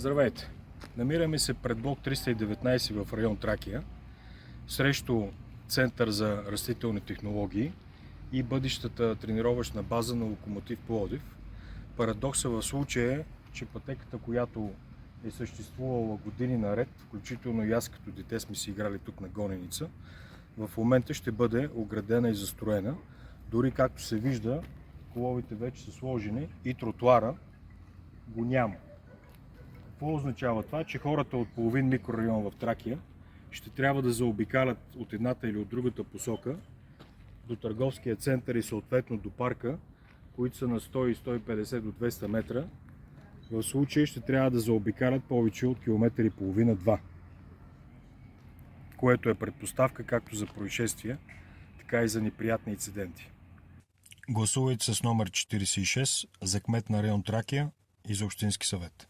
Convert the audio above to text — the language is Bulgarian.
Здравейте! Намираме се пред блок 319 в район Тракия, срещу Център за растителни технологии и бъдещата тренировъчна база на Локомотив Пловдив. Парадоксът в случая е, че пътеката, която е съществувала години наред, включително и аз като дете сме си играли тук на гоненица, в момента ще бъде оградена и застроена. Дори както се вижда, коловите вече са сложени и тротуара го няма. Какво означава това? Че хората от половин микрорайон в Тракия ще трябва да заобикалят от едната или от другата посока до търговския център и съответно до парка, които са на 100-150 до 200 метра. В случай ще трябва да заобикалят повече от километър и половина-два, което е предпоставка както за происшествия, така и за неприятни инциденти. Гласувайте с номер 46 за кмет на район Тракия и за общински съвет.